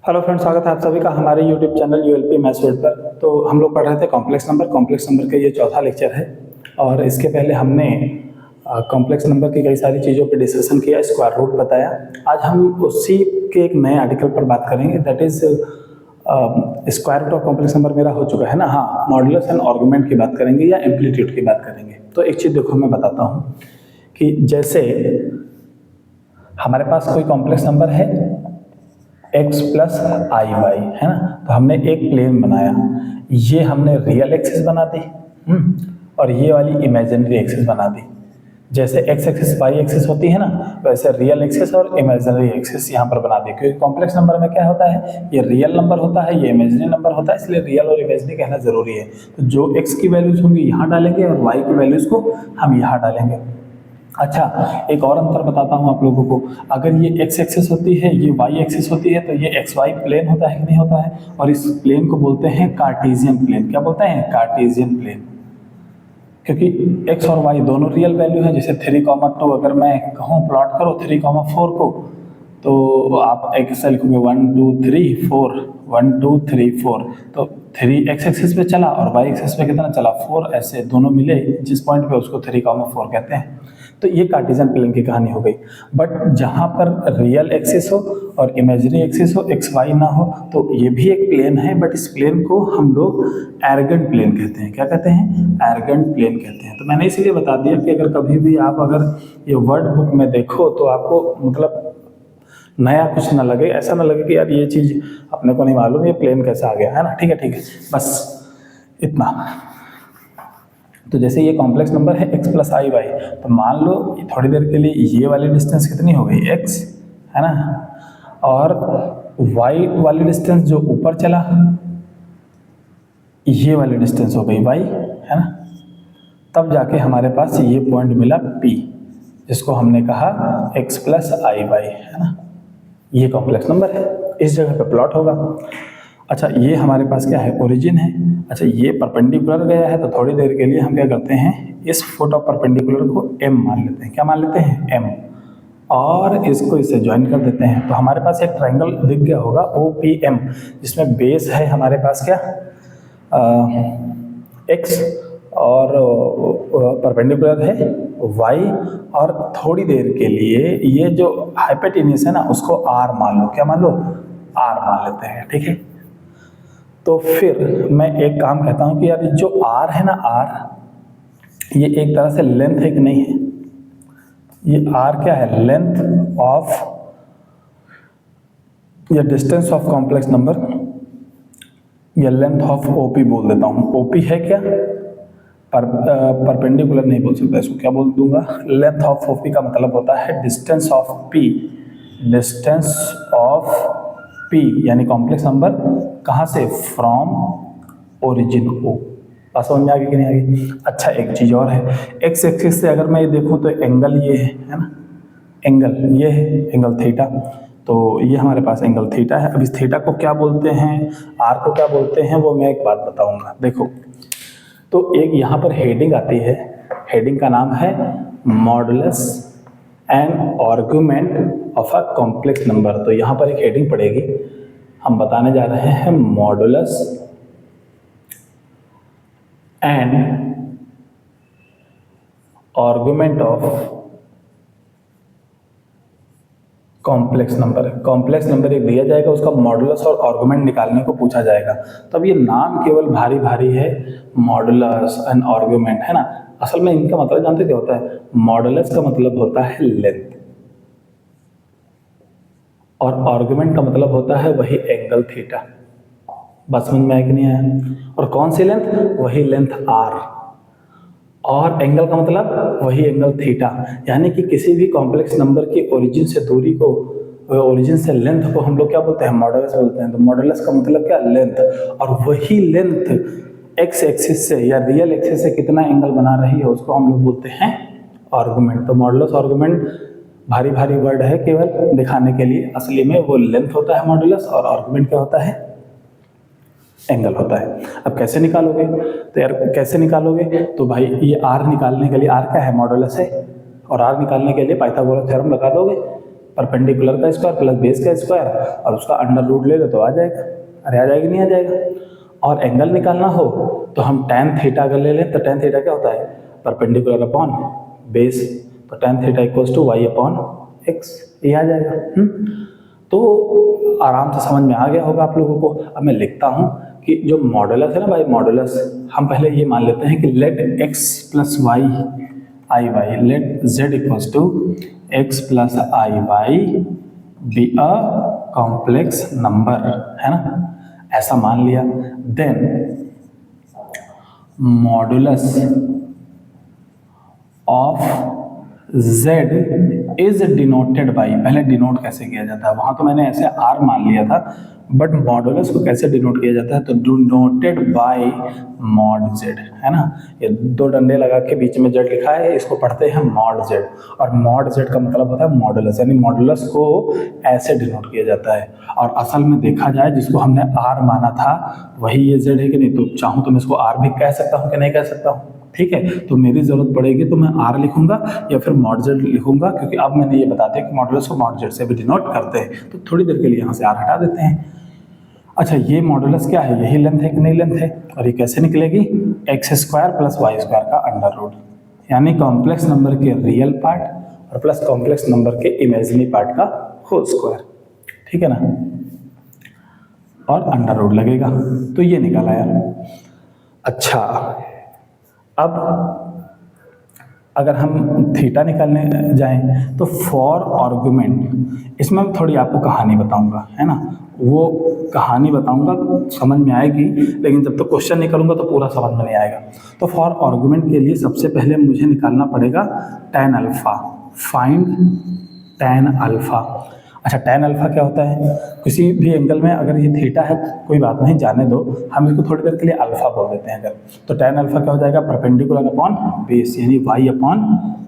Hello friends, स्वागत है आप सभी का हमारे यूट्यूब चैनल यूएलपी मैथ्स वर्ल्ड पर। तो हम लोग पढ़ रहे थे कॉम्प्लेक्स नंबर का ये चौथा लेक्चर है। और इसके पहले हमने कॉम्प्लेक्स नंबर की कई सारी चीज़ों पर डिस्कशन किया, स्क्वायर रूट बताया। आज हम उसी के एक नए आर्टिकल पर बात करेंगे, that is square root of complex number मेरा हो चुका है ना। हाँ, मॉडुलस एंड आर्गुमेंट की बात करेंगे या एम्पलीट्यूड की बात करेंगे। तो एक चीज़ देखो, मैं बताता हूँ कि जैसे हमारे पास कोई कॉम्प्लेक्स नंबर है x प्लस आई वाई, है ना। तो हमने एक प्लेन बनाया, ये हमने रियल एक्सिस बना दी और ये वाली इमेजिनरी एक्सिस बना दी। जैसे x एक्सिस वाई एक्सिस होती है ना, वैसे रियल एक्सिस और इमेजिनरी एक्सिस यहाँ पर बना दी। क्योंकि कॉम्प्लेक्स नंबर में क्या होता है, ये रियल नंबर होता है, ये इमेजिनरी नंबर होता है, इसलिए रियल और इमेजिनरी कहना जरूरी है। तो जो x की वैल्यूज होंगी यहाँ डालेंगे और y की वैल्यूज को हम यहाँ डालेंगे। अच्छा, एक और अंतर बताता हूँ आप लोगों को। अगर ये x एक्सिस होती है, ये y एक्सिस होती है, तो ये एक्स वाई प्लेन होता है कि नहीं होता है। और इस प्लेन को बोलते हैं कार्टेशियन प्लेन। क्या बोलते हैं? Cartesian plane. क्योंकि x और y दोनों रियल वैल्यू है। जैसे 3,2 अगर मैं कहूँ प्लॉट करो 3,4 को, तो आप एक ऐसा लिखोगे 1 2 3 4 1 2 3 4। तो 3 x एक्सिस पे चला और y एक्सिस पे कितना चला, 4। ऐसे दोनों मिले जिस पॉइंट पे, उसको 3,4 कहते हैं। तो ये कार्टेशियन प्लेन की कहानी हो गई। बट जहाँ पर रियल एक्सिस हो और इमेजिनरी एक्सिस हो, एक्स वाई ना हो, तो ये भी एक प्लेन है। बट इस प्लेन को हम लोग एर्गेंट प्लेन कहते हैं। क्या कहते हैं? एर्गेंट प्लेन कहते हैं। तो मैंने इसीलिए बता दिया कि अगर कभी भी आप अगर ये वर्ड बुक में देखो तो आपको मतलब नया कुछ ना लगे, ऐसा ना लगे कि यार ये चीज़ अपने को नहीं मालूम, ये प्लेन कैसे आ गया, है ना। ठीक है, बस इतना। तो जैसे ये कॉम्प्लेक्स नंबर है x प्लस आई वाई, तो मान लो थोड़ी देर के लिए ये वाली डिस्टेंस कितनी हो गई, x, है ना। और y वाली डिस्टेंस जो ऊपर चला, ये वाली डिस्टेंस हो गई y, है ना। तब जाके हमारे पास ये पॉइंट मिला P, जिसको हमने कहा x प्लस आई वाई, है ना। ये कॉम्प्लेक्स नंबर है, इस जगह पे प्लॉट होगा। अच्छा, ये हमारे पास क्या है, ओरिजिन है। अच्छा, ये परपेंडिकुलर गया है, तो थोड़ी देर के लिए हम क्या करते हैं, इस फुट ऑफ परपेंडिकुलर को m मान लेते हैं। क्या मान लेते हैं? m। और इसको इससे ज्वाइन कर देते हैं। तो हमारे पास एक ट्रायंगल दिख गया होगा OPM, जिसमें बेस है हमारे पास क्या, x, और परपेंडिकुलर है y। और थोड़ी देर के लिए ये जो हाइपोटेन्यूस है ना, उसको r मान लो। क्या मान लो? r मान लेते हैं। ठीक है, तो फिर मैं एक काम कहता हूं कि यार जो r है ना, r ये एक तरह से लेंथ है कि नहीं है। ये r क्या है? लेंथ ऑफ या डिस्टेंस ऑफ कॉम्प्लेक्स नंबर, या लेंथ ऑफ OP बोल देता हूं। OP है क्या, परपेंडिकुलर नहीं बोल सकता, इसको क्या बोल दूंगा, लेंथ ऑफ OP का मतलब होता है distance of P। Distance of P यानी कॉम्प्लेक्स नंबर कहाँ से, फ्रॉम ओरिजिन O। बात समझ में आ गई कि नहीं आ गई? अच्छा, एक चीज और है, एक्स एक्सिस से अगर मैं ये देखूं तो एंगल ये है ना, एंगल ये है, एंगल थीटा। तो ये हमारे पास एंगल थीटा है। अब इस थीटा को क्या बोलते हैं, आर को क्या बोलते हैं, वो मैं एक बात बताऊंगा। देखो, तो एक यहाँ पर हेडिंग आती है, हेडिंग का नाम है modulus and argument of a complex number. तो यहाँ पर एक हेडिंग पड़ेगी, हम बताने जा रहे हैं modulus and argument of complex number. Complex number एक दिया जाएगा, उसका मॉडुलस और आर्गुमेंट निकालने को पूछा जाएगा। तो अब ये नाम केवल भारी भारी है, मॉडुलस एंड आर्गुमेंट, है ना। असल में इनका मतलब जानते क्या होता है? मॉडुलस का मतलब होता है लेंथ, और आर्गुमेंट का मतलब होता है वही एंगल थीटा। बस समझ में आया कि नहीं आया? और कौन सी लेंथ? वही लेंथ r। और एंगल का मतलब वही एंगल थीटा। यानी कि किसी भी कॉम्प्लेक्स नंबर की ओरिजिन से दूरी को, ओरिजिन से लेंथ को हम लोग क्या बोलते हैं, मॉडुलस बोलते हैं। तो मॉडुलस का मतलब क्या, लेंथ। और वही लेंथ एक्स एक्सिस से या रियल एक्सिस से कितना एंगल बना रही है, उसको हम लोग बोलते हैं आर्गुमेंट। तो मॉडुलस आर्गुमेंट भारी भारी वर्ड है केवल दिखाने के लिए, असली में वो लेंथ होता है मॉडुलस, और आर्गुमेंट क्या होता है, एंगल होता है। अब कैसे निकालोगे, तो यार कैसे निकालोगे, तो भाई ये r निकालने के लिए, r क्या है, मॉडुलस है, और r निकालने के लिए पाइथागोरस थ्योरम लगा दोगे। परपेंडिकुलर का स्क्वायर प्लस बेस का स्क्वायर और उसका अंडर रूट ले लो तो आ जाएगा। अरे आ जाएगी नहीं आ जाएगा। और एंगल निकालना हो तो हम tan थीटा अगर ले लें तो tan थीटा क्या होता है, परपेंडिकुलर अपॉन बेस, तो tan theta equals to y upon x, ये आ जाएगा। तो आराम से समझ में आ गया होगा आप लोगों को। अब मैं लिखता हूँ कि जो मॉडुलस है ना भाई, मॉडुलस हम पहले ये मान लेते हैं कि let x plus y i y, let z equals to x plus i y be a complex number, है ना, ऐसा मान लिया। Then modulus of z is denoted by, पहले डिनोट कैसे किया जाता है, वहां तो मैंने ऐसे r मान लिया था, बट मॉडुलस को कैसे डिनोट किया जाता है, तो डिनोटेड बाय मॉड z, है ना। ये दो डंडे लगा के बीच में z लिखा है, इसको पढ़ते हैं मॉड z, और मॉड z का मतलब होता है मॉडुलस, यानी मॉडुलस को ऐसे डिनोट किया जाता है। और असल में देखा जाए जिसको हमने r माना था वही ये z है कि नहीं, तो चाहूँ तो मैं इसको r भी कह सकता हूँ कि नहीं कह सकता हूँ, ठीक है। तो मेरी जरूरत पड़ेगी तो मैं r लिखूंगा या फिर मॉड z लिखूंगा, क्योंकि अब मैंने ये बता दिया कि मॉडुलस को मॉड z से भी डिनोट करते हैं, तो थोड़ी देर के लिए यहाँ से r हटा देते हैं। अच्छा, ये मॉडुलस क्या है, यही लेंथ है कि नहीं लेंथ है, और ये कैसे निकलेगी, x square plus y square का अंडर रूट, यानी कॉम्प्लेक्स नंबर के रियल पार्ट और प्लस कॉम्प्लेक्स नंबर के इमेजिनरी पार्ट का होल स्क्वायर, ठीक है ना, और अंडर रूट लगेगा, तो ये निकाला यार। अच्छा, अब अगर हम थीटा निकालने जाएं तो फॉर आर्गुमेंट, इसमें मैं थोड़ी आपको कहानी बताऊंगा, है ना, वो कहानी बताऊंगा समझ में आएगी, लेकिन जब तक क्वेश्चन नहीं करूंगा तो पूरा समझ में नहीं आएगा। तो फॉर आर्गुमेंट के लिए सबसे पहले मुझे निकालना पड़ेगा tan alpha, find tan alpha. अच्छा, tan अल्फा क्या होता है, किसी भी एंगल में अगर ये थीटा है कोई बात नहीं, जाने दो, हम इसको थोड़ी देर के लिए अल्फा बोल देते हैं अगर, तो tan अल्फा क्या हो जाएगा, परपेंडिकुलर अपॉन बेस, यानी y अपॉन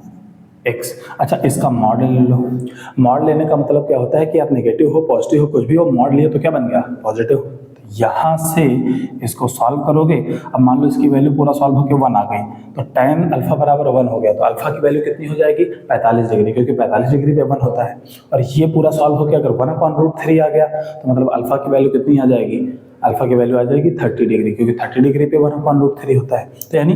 x। अच्छा, इसका मॉड ले लो। मॉड लेने का मतलब क्या होता है कि आप नेगेटिव हो पॉजिटिव हो कुछ भी हो, मॉड लिए तो क्या बन गया, पॉजिटिव। यहाँ से इसको सॉल्व करोगे, अब मान लो इसकी वैल्यू पूरा सॉल्व होकर 1 आ गई, तो tan अल्फा बराबर 1 हो गया, तो अल्फा की वैल्यू कितनी हो जाएगी, 45 डिग्री, क्योंकि 45 डिग्री पे 1 होता है। और ये पूरा सॉल्व होकर अगर 1/√3 आ गया तो मतलब अल्फा की वैल्यू कितनी आ जाएगी, अल्फा की वैल्यू आ जाएगी 30 डिग्री, क्योंकि 30 डिग्री पे 1/√3 होता है। तो यानी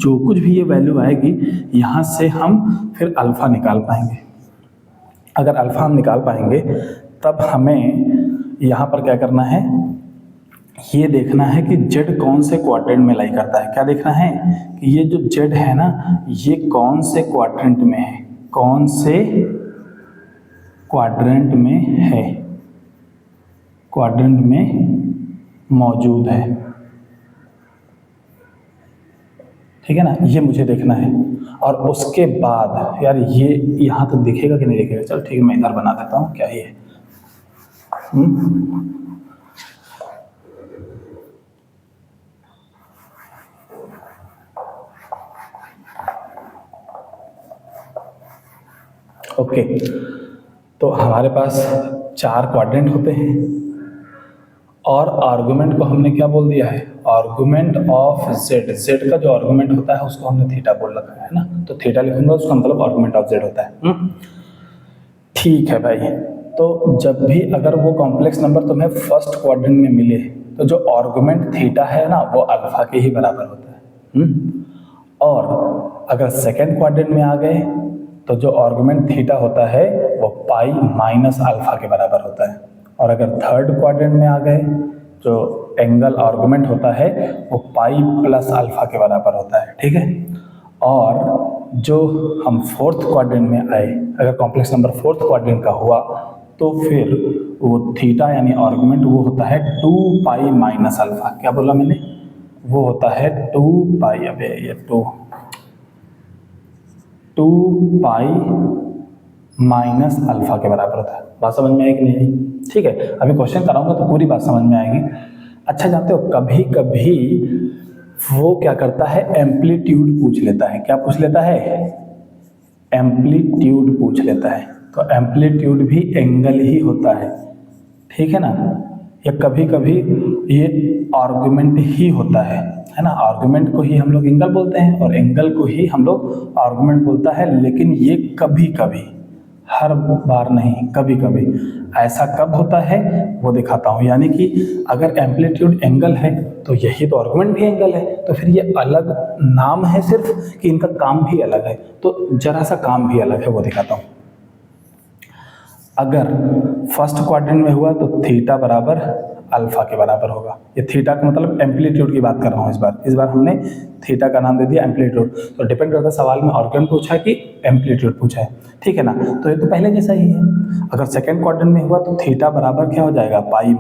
जो कुछ भी ये वैल्यू आएगी यहाँ से हम फिर अल्फा निकाल पाएंगे। अगर अल्फा हम निकाल पाएंगे तब हमें यहाँ पर क्या करना है, ये देखना है कि z कौन से क्वाड्रेंट में लाई करता है। क्या देखना है कि ये जो z है ना, ये कौन से क्वाड्रेंट में है, कौन से क्वाड्रेंट में है, क्वाड्रेंट में मौजूद है, ठीक है ना, ये मुझे देखना है। और उसके बाद यार ये यहाँ तो दिखेगा कि नहीं दिखेगा, चल ठीक है मैं इधर बना देता हूँ, क्या ही है। ओके, तो हमारे पास 4 क्वाड्रेंट होते हैं और आर्गुमेंट को हमने क्या बोल दिया है, आर्गुमेंट ऑफ z का जो आर्गुमेंट होता है उसको हमने थीटा बोल रखा है ना, तो थीटा लिखूंगा उसका मतलब आर्गुमेंट ऑफ z होता है। ठीक है भाई, तो जब भी अगर वो कॉम्प्लेक्स नंबर तुम्हें फर्स्ट क्वाड्रेंट में मिले तो जो आर्गुमेंट थीटा है ना वो अल्फा के ही बराबर होता है। और अगर सेकेंड क्वाड्रेंट में आ गए तो जो आर्गुमेंट थीटा होता है वो पाई माइनस अल्फा के बराबर होता है। और अगर थर्ड क्वाड्रेंट में आ गए जो एंगल आर्गुमेंट होता है वो पाई प्लस अल्फा के बराबर होता है, ठीक है। और जो हम फोर्थ क्वाड्रेंट में आए, अगर कॉम्प्लेक्स नंबर फोर्थ क्वाड्रेंट का हुआ तो फिर वो थीटा यानी आर्गुमेंट वो होता है 2 पाई माइनस अल्फा। क्या बोला मैंने, वो होता है 2 पाई, अब ये 2 पाई माइनस अल्फा के बराबर होता है। बात समझ में आएगी नहीं, ठीक है। अभी क्वेश्चन कराऊंगा तो पूरी बात समझ में आएगी। अच्छा, जानते हो कभी कभी वो क्या करता है, एम्पलीट्यूड पूछ लेता है। क्या पूछ लेता है, एम्पलीट्यूड पूछ लेता है। तो एम्पलीट्यूड भी एंगल ही होता है, ठीक है ना। या कभी कभी ये आर्गुमेंट ही होता है ना। आर्गुमेंट को ही हम लोग एंगल बोलते हैं और एंगल को ही हम लोग आर्गुमेंट बोलता है। लेकिन ये कभी कभी हर बार नहीं, कभी कभी। ऐसा कब होता है वो दिखाता हूँ। यानी कि अगर एम्पलीट्यूड एंगल है तो यही तो आर्गुमेंट भी एंगल है, तो फिर ये अलग नाम है सिर्फ कि इनका काम भी अलग है, तो जरा सा काम भी अलग है वो दिखाता हूँ। अगर फर्स्ट क्वाड्रेंट में हुआ तो थीटा बराबर अल्फा के बराबर होगा। ये थीटा का मतलब एम्पलीट्यूड की बात कर रहा हूँ इस बार हमने थीटा का नाम दे दिया एम्पलीट्यूड। तो डिपेंड करता है सवाल में आर्गुमेंट पूछा कि एम्पलीट्यूड पूछा है, ठीक है ना। तो ये तो पहले जैसा ही है। अगर सेकेंड क्वाड्रेंट में हुआ तो थीटा बराबर क्या हो जाएगा, पाई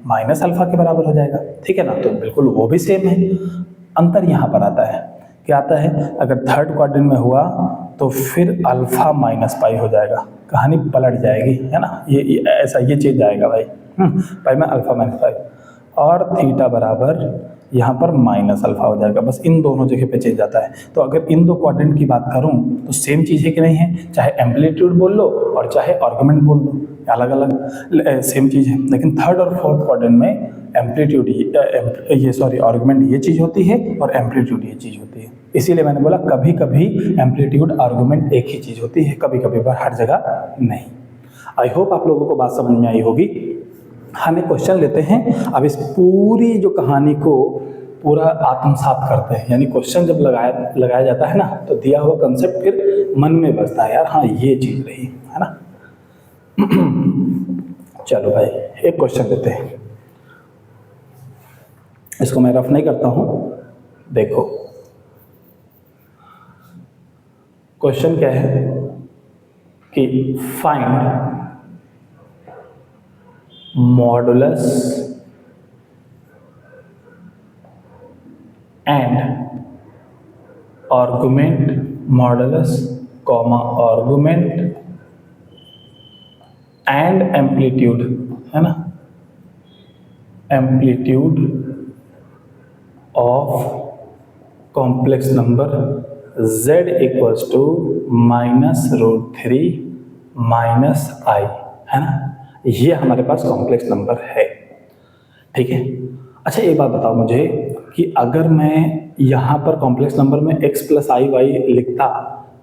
माइनस अल्फा के बराबर हो जाएगा, ठीक है ना। तो बिल्कुल वो भी सेम है। अंतर यहाँ पर आता है, क्या आता है, अगर थर्ड क्वाड्रेंट में हुआ तो फिर अल्फा माइनस पाई हो जाएगा, कहानी पलट जाएगी, है ना। ये ऐसा ये चीज आएगा भाई, पाई में अल्फा माइनस पाई, और थीटा बराबर यहाँ पर माइनस अल्फा हो जाएगा। बस इन दोनों जगह पे चेंज आता है। तो अगर इन दो क्वाड्रेंट की बात करूँ तो सेम चीज़ है कि नहीं है, चाहे एम्पलीट्यूड बोल लो और चाहे आर्गुमेंट बोल दो, अलग अलग सेम चीज़ है। लेकिन थर्ड और फोर्थ क्वाड्रेंट में एम्पलीट्यूड आर्गुमेंट ये चीज़ होती है और एम्पलीट्यूड ये चीज़ होती है। इसीलिए मैंने बोला कभी कभी एम्पलीट्यूड आर्गुमेंट एक ही चीज़ होती है, कभी कभी पर हर जगह नहीं। आई होप आप लोगों को बात समझ में आई होगी। हम एक क्वेश्चन लेते हैं, अब इस पूरी जो कहानी को पूरा आत्मसात करते हैं। यानी क्वेश्चन जब लगाया जाता है ना, तो दिया हुआ कंसेप्ट फिर मन में बसता है, यार हाँ ये चीज़ रही, है ना। चलो भाई एक क्वेश्चन लेते हैं, इसको मैं रफ नहीं करता हूँ, देखो क्वेश्चन क्या है कि find modulus and argument, modulus comma argument and amplitude, है ना, amplitude of complex number z equals to -√3 -i, है ना। ये हमारे पास कॉम्प्लेक्स नंबर है, ठीक है। अच्छा एक बात बताओ मुझे कि अगर मैं यहाँ पर कॉम्प्लेक्स नंबर में x + i y लिखता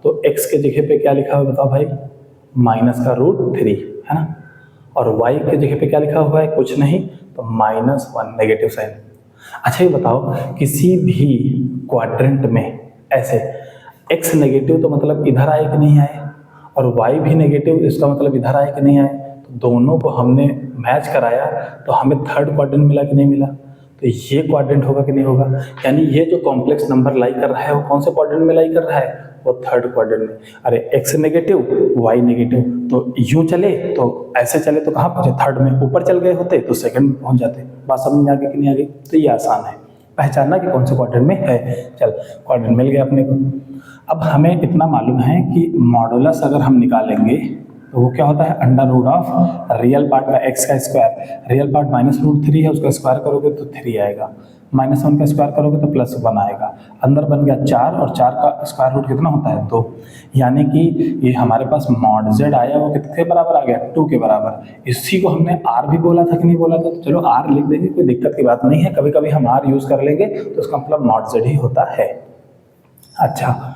तो x के जगह पे क्या लिखा हुआ बताओ भाई, -√3, है ना। और y के जगह पे क्या लिखा हुआ है, कुछ नहीं, तो -1 नेगेटिव साइन। अच्छा ये बताओ किसी भी क्वाड्रेंट में ऐसे x नेगेटिव तो मतलब इधर आए कि नहीं आए, और y भी नेगेटिव इसका मतलब इधर आए कि नहीं आए, तो दोनों को हमने मैच कराया तो हमें थर्ड क्वाड्रेंट मिला कि नहीं मिला, तो ये क्वाड्रेंट होगा कि नहीं होगा। यानी ये जो कॉम्प्लेक्स नंबर लाई कर रहा है वो कौन से क्वाड्रेंट में लाई कर रहा है, वो थर्ड क्वाड्रेंट में। अरे x नेगेटिव y नेगेटिव, तो यूं चले तो ऐसे चले तो कहाँ पहुंचे, थर्ड में। ऊपर चल गए होते तो सेकंड में पहुंच जाते। बात समझ में आ गई कि नहीं आ गई। तो ये आसान है पहचानना कि कौन से क्वाड्रेंट में है। चल क्वाड्रेंट मिल गया अपने को। अब हमें इतना मालूम है कि मॉडुलस अगर हम निकालेंगे तो वो क्या होता है, under root of real part का x का स्क्वायर, रियल पार्ट -√3 है, उसका स्क्वायर करोगे तो 3 आएगा, -1 का स्क्वायर करोगे तो +1 आएगा, अंदर बन गया 4, और 4 का स्क्वायर रूट कितना होता है, 2। यानी कि ये हमारे पास मॉड z आया वो कितने बराबर आ गया, 2 के बराबर। इसी को हमने r भी बोला था कि नहीं बोला था, तो चलो r लिख देंगे, कोई दिक्कत की बात नहीं है। कभी कभी हम r यूज कर लेंगे तो उसका मतलब मॉड z ही होता है। अच्छा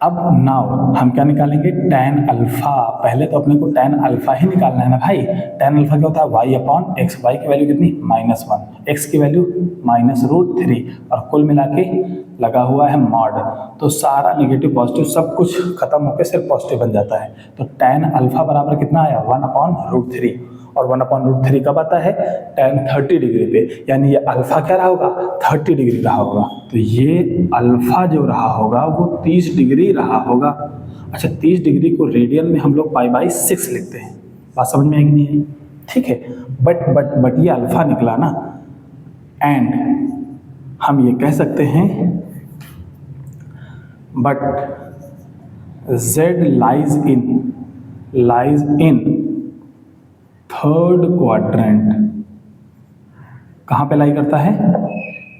अब नाउ हम क्या निकालेंगे, tan अल्फा। पहले तो अपने को tan अल्फा ही निकालना है ना भाई। tan अल्फा क्या होता है, y/x, y की वैल्यू कितनी, -1, x की वैल्यू -√3, और कुल मिला के लगा हुआ है मॉड, तो सारा नेगेटिव पॉजिटिव सब कुछ खत्म होकर सिर्फ पॉजिटिव बन जाता है। तो tan अल्फा बराबर कितना आया, 1/√3, और 1/√3 कब आता है, tan 30 डिग्री पे। यानी ये अल्फा क्या रहा होगा, 30 डिग्री रहा होगा। तो ये अल्फा जो रहा होगा वो 30 डिग्री रहा होगा। अच्छा 30 डिग्री को रेडियन में हम लोग π/6 लिखते हैं। बात समझ में आई कि नहीं आई, ठीक है। बट ये अल्फा निकला ना, एंड हम ये कह सकते हैं but z lies in third quadrant. कहाँ पे लाई करता है,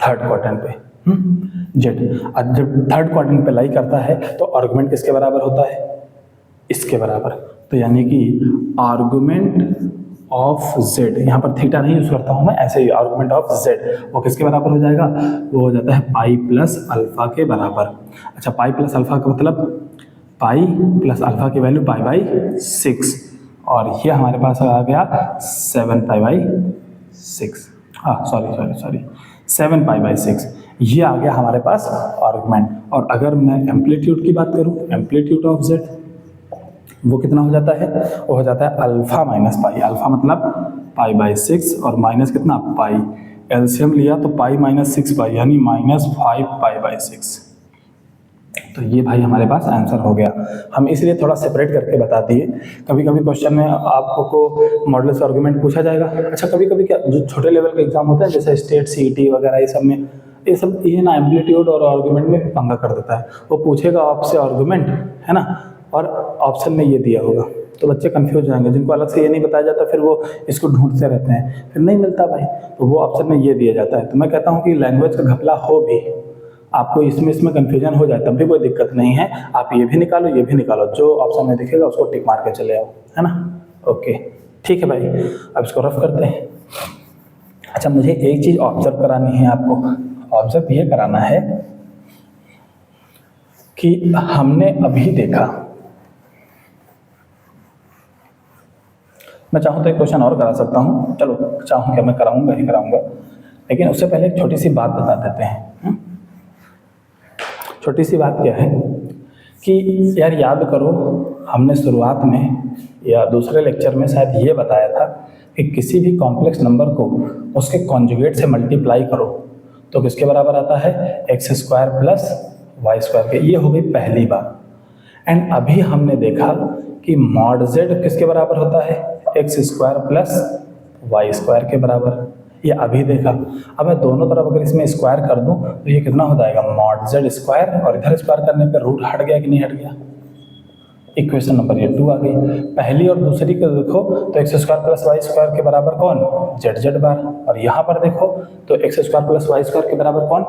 थर्ड क्वाड्रेंट पे। जेड जब थर्ड क्वाड्रेंट पे लाई करता है तो आर्गुमेंट किसके बराबर होता है, इसके बराबर। तो यानी कि आर्गुमेंट ऑफ जेड, यहाँ पर थीटा नहीं यूज करता हूँ मैं, ऐसे ही आर्गुमेंट ऑफ जेड वो किसके बराबर हो जाएगा, वो हो जाता है π + अल्फा के बराबर। अच्छा π + अल्फा का मतलब पाई प्लस अल्फा की वैल्यू पाई बाई 6 और ये हमारे पास आ गया 7 पाई बाई 6, हाँ सॉरी 7 पाई बाई 6, ये आ गया हमारे पास आर्गुमेंट। और अगर मैं एम्पलीट्यूड की बात करूँ, एम्पलीट्यूड ऑफ जेड वो कितना हो जाता है, वो हो जाता है अल्फा माइनस पाई, अल्फा मतलब पाई बाई 6 और माइनस कितना पाई, एलसीएम लिया तो पाई माइनस 6 पाई यानी -5 पाई बाई 6। तो ये भाई हमारे पास आंसर हो गया। हम इसलिए थोड़ा सेपरेट करके बता दिए, कभी कभी क्वेश्चन में आपको मॉडुलस आर्गुमेंट पूछा जाएगा। अच्छा कभी कभी क्या जो छोटे लेवल के एग्जाम होते हैं जैसे स्टेट सीईटी वगैरह ये सब में ये ना एम्पलीट्यूड और आर्गुमेंट में पंगा कर देता है। वो पूछेगा आपसे आर्गुमेंट है ना, और ऑप्शन में ये दिया होगा, तो बच्चे कंफ्यूज हो जाएंगे। जिनको अलग से ये नहीं बताया जाता फिर वो इसको ढूंढते रहते हैं, फिर नहीं मिलता भाई, तो वो ऑप्शन में ये दिया जाता है। तो मैं कहता हूँ कि लैंग्वेज का घपला हो भी, आपको इसमें कन्फ्यूजन हो जाए तब भी कोई दिक्कत नहीं है, आप ये भी निकालो ये भी निकालो, जो ऑप्शन में दिखेगा उसको टिक मार के चले आओ, है ना। ओके ठीक है भाई, अब इसको रफ करते हैं। अच्छा मुझे एक चीज़ ऑब्जर्व करानी है आपको, ऑब्जर्व ये कराना है कि हमने अभी देखा, मैं चाहूँ तो एक क्वेश्चन और करा सकता हूँ, चलो चाहूँ क्या मैं कराऊंगा ही कराऊंगा, लेकिन उससे पहले एक छोटी सी बात बता देते हैं। छोटी सी बात क्या है कि यार याद करो, हमने शुरुआत में या दूसरे लेक्चर में शायद ये बताया था कि किसी भी कॉम्प्लेक्स नंबर को उसके कॉन्जुगेट से मल्टीप्लाई करो तो किसके बराबर आता है, x square plus y square के। ये हो गई पहली बात। एंड अभी हमने देखा कि मॉड z किसके बराबर होता है, x square plus y square के बराबर, ये अभी देखा। अब मैं दोनों तरफ अगर इसमें स्क्वायर कर दूं तो ये कितना हो जाएगा, मॉड z स्क्वायर, और इधर स्क्वायर करने पे रूट हट गया कि नहीं हट गया। इक्वेशन नंबर ये 2 आ गई। पहली और दूसरी को देखो तो x square plus y square के बराबर कौन, z बार, और यहाँ पर देखो तो x square plus y square के बराबर कौन,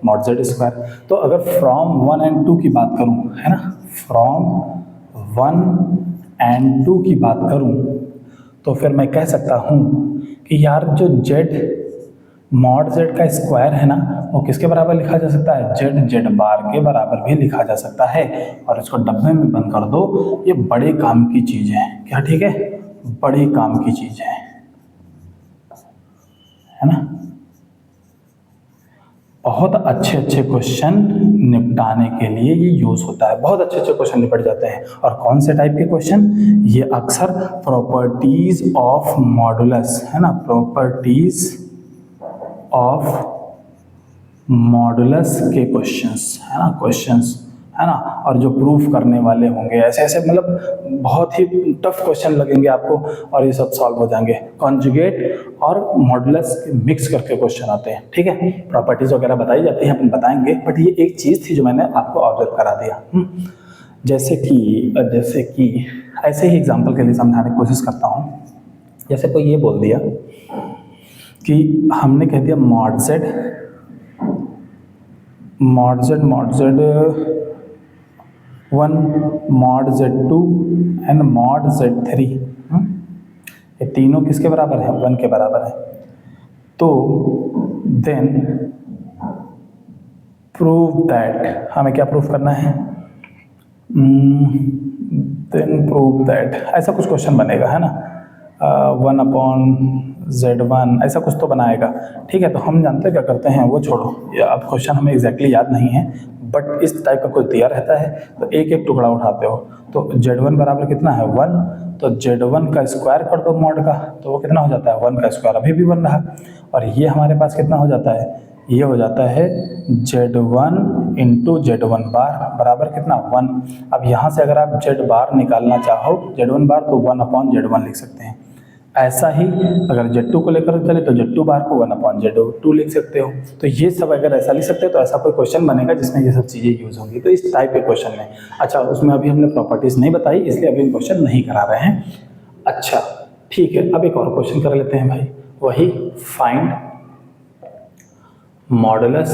मॉड z स्क्वायर। तो अगर फ्रॉम 1 and 2 की बात करूँ, है ना, फ्रॉम 1 and 2 की बात करूँ तो फिर मैं कह सकता हूँ कि यार जो z मॉड z का स्क्वायर है ना, वो किसके बराबर लिखा जा सकता है, z बार के बराबर भी लिखा जा सकता है। और इसको डब्बे में बंद कर दो, ये बड़े काम की चीज़ है क्या, ठीक है, बड़े काम की चीज़ है ना। बहुत अच्छे अच्छे क्वेश्चन निपटाने के लिए ये यूज होता है, बहुत अच्छे अच्छे क्वेश्चन निपट जाते हैं। और कौन से टाइप के क्वेश्चन, ये अक्सर प्रॉपर्टीज ऑफ मॉडुलस, है ना, प्रॉपर्टीज ऑफ मॉडुलस के क्वेश्चंस, है ना, क्वेश्चंस, है ना, और जो प्रूफ करने वाले होंगे ऐसे ऐसे, मतलब बहुत ही टफ क्वेश्चन लगेंगे आपको और ये सब सॉल्व हो जाएंगे। कॉन्जुगेट और मॉडुलस मिक्स करके क्वेश्चन आते हैं, ठीक है। प्रॉपर्टीज वगैरह बताई जाती हैं, अपन बताएंगे, बट ये एक चीज़ थी जो मैंने आपको ऑब्जर्व करा दिया। जैसे कि ऐसे ही एग्जाम्पल के लिए समझाने की कोशिश करता हूँ। जैसे कोई ये बोल दिया कि हमने कह दिया mod z 1 mod z2 and mod z3, ये तीनों किसके बराबर है, 1 के बराबर है। तो देन प्रूव दैट, हमें क्या प्रूफ करना है, देन प्रूव दैट, ऐसा कुछ क्वेश्चन बनेगा, है ना, 1/z1 ऐसा कुछ तो बनाएगा, ठीक है। तो हम जानते हैं क्या करते हैं, वो छोड़ो, ये अब क्वेश्चन हमें एग्जैक्टली याद नहीं है, बट इस टाइप का कुछ दिया रहता है तो एक एक टुकड़ा उठाते हो। तो z1 बराबर कितना है, 1, तो z1 का स्क्वायर कर दो मॉड का, तो वो कितना हो जाता है, 1 का स्क्वायर, अभी भी 1 रहा। और ये हमारे पास कितना हो जाता है, ये हो जाता है z1 इंटू z1 बार बराबर कितना, 1। अब यहाँ से अगर आप z बार निकालना चाहो, z1 बार, तो 1/z1 लिख सकते हैं। ऐसा ही अगर z2 को लेकर चले तो z2 बार को 1/z2 लिख सकते हो। तो ये सब अगर ऐसा लिख सकते हो तो ऐसा कोई क्वेश्चन बनेगा जिसमें ये सब चीज़ें यूज होंगी। तो इस टाइप के क्वेश्चन में, अच्छा उसमें अभी हमने प्रॉपर्टीज नहीं बताई इसलिए अभी क्वेश्चन नहीं करा रहे हैं। अच्छा ठीक है, अब एक और क्वेश्चन कर लेते हैं भाई, वही find modulus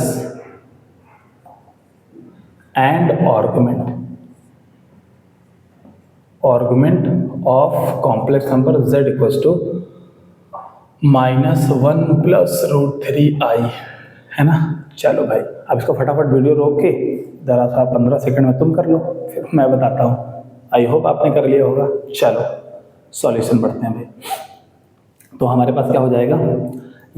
and argument of complex number z equals to -1 + √3i, है ना। चलो भाई अब इसको फटाफट वीडियो रोक के ज़रा सा 15 सेकंड में तुम कर लो, फिर मैं बताता हूँ। आई होप आपने कर लिया होगा। चलो सॉल्यूशन बढ़ते हैं भाई। तो हमारे पास क्या हो जाएगा,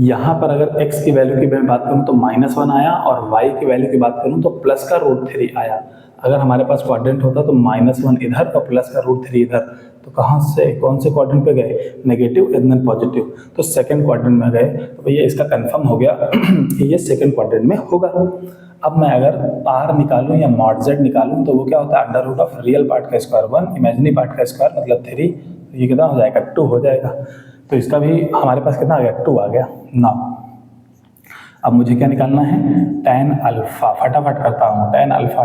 यहाँ पर अगर x की वैल्यू की मैं बात करूँ तो -1 आया, और y की वैल्यू की बात करूँ तो प्लस का √3 आया। अगर हमारे पास क्वाड्रेंट होता तो -1 इधर और प्लस का √3 इधर, तो कहाँ से कौन से क्वाड्रेंट पे गए, नेगेटिव एंड देन पॉजिटिव, तो सेकंड क्वाड्रेंट में गए। तो भैया इसका कंफर्म हो गया कि ये सेकंड क्वाड्रेंट में होगा। अब मैं अगर r निकालूं या मॉड z निकालूं तो वो क्या होता है, √ रियल पार्ट का स्क्वायर 1, इमेजिनरी पार्ट का स्क्वायर मतलब 3, ये कितना हो जाएगा, 2 हो जाएगा। तो इसका भी हमारे पास कितना आ गया, 2 आ गया। नाउ अब मुझे क्या निकालना है, tan अल्फा, फटाफट करता हूँ, tan alpha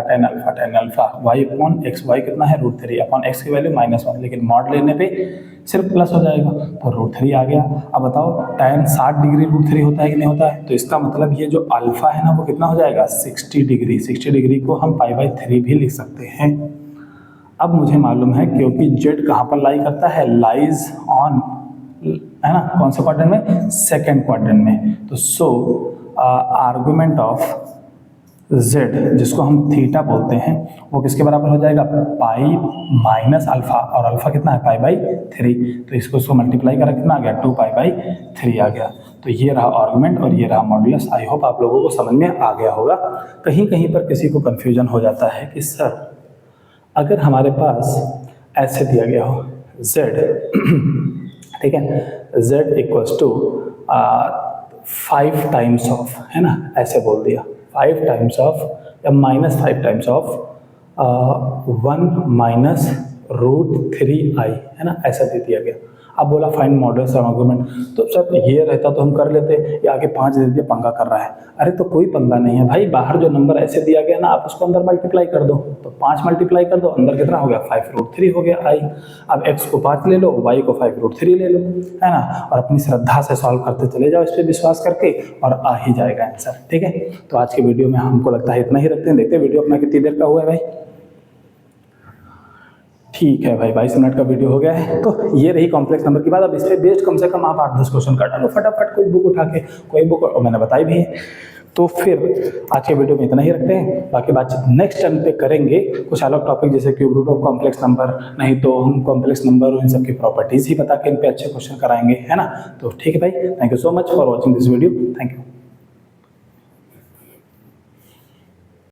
y upon x, y कितना है √3 अपॉन एक्स की वैल्यू -1, लेकिन मॉड लेने पे सिर्फ प्लस हो जाएगा तो √3 आ गया। अब बताओ tan 60 डिग्री √3 होता है कि नहीं होता है, तो इसका मतलब ये जो अल्फा है ना वो कितना हो जाएगा 60 डिग्री। 60 डिग्री को हम π/3 भी लिख सकते हैं। अब मुझे मालूम है क्योंकि z कहाँ पर लाई करता है, लाइज ऑन, है ना, कौन से क्वाड्रेंट में, सेकेंड क्वाड्रेंट में। तो सो आर्गुमेंट ऑफ z, जिसको हम थीटा बोलते हैं, वो किसके बराबर हो जाएगा, पाई माइनस अल्फा, और अल्फा कितना है π/3, तो इसको मल्टीप्लाई करा कितना आ गया, 2π/3 आ गया। तो ये रहा आर्गुमेंट और ये रहा मॉड्यूलस। आई होप आप लोगों को समझ में आ गया होगा। कहीं कहीं पर किसी को कंफ्यूजन हो जाता है कि सर अगर हमारे पास ऐसे दिया गया हो z, ठीक है, z equals to 5 times of, है ना, ऐसे बोल दिया 5 टाइम्स ऑफ या -5 टाइम्स ऑफ 1 - √3i, है ना, ऐसा दे दिया गया। अब बोला फाइंड मॉडुलस ऑफ आर्गुमेंट, तो सर ये रहता तो हम कर लेते, ये आगे 5 दे दिया, पंगा कर रहा है। अरे तो कोई पंगा नहीं है भाई, बाहर जो नंबर ऐसे दिया गया ना, आप उसको अंदर मल्टीप्लाई कर दो, तो 5 मल्टीप्लाई कर दो, अंदर कितना हो गया 5√3 हो गया i। अब x को 5 ले लो, y को 5√3 ले लो, है ना, और अपनी श्रद्धा से सॉल्व करते चले जाओ, इस पर विश्वास करके, और आ ही जाएगा आंसर। ठीक है, तो आज के वीडियो में हमको लगता है इतना ही रखते हैं। देखते हैं वीडियो अपना कितनी देर का हुआ है भाई। ठीक है भाई, 22 मिनट का वीडियो हो गया है। तो ये रही कॉम्प्लेक्स नंबर की बात। अब इस पे बेस्ड कम से कम आप 8-10 क्वेश्चन कर डालो फटाफट, कोई बुक उठा के, कोई बुक, और मैंने बताई भी है। तो फिर आज के वीडियो में इतना ही रखते हैं, बाकी बातचीत नेक्स्ट टाइम पे करेंगे कुछ अलग टॉपिक, जैसे cube root of complex number, नहीं तो हम कॉम्प्लेक्स नंबर और इन सब की प्रॉपर्टीज ही बता के इन पे अच्छे क्वेश्चन कराएंगे, है ना। तो ठीक है भाई, thank you so much for watching this video, thank you.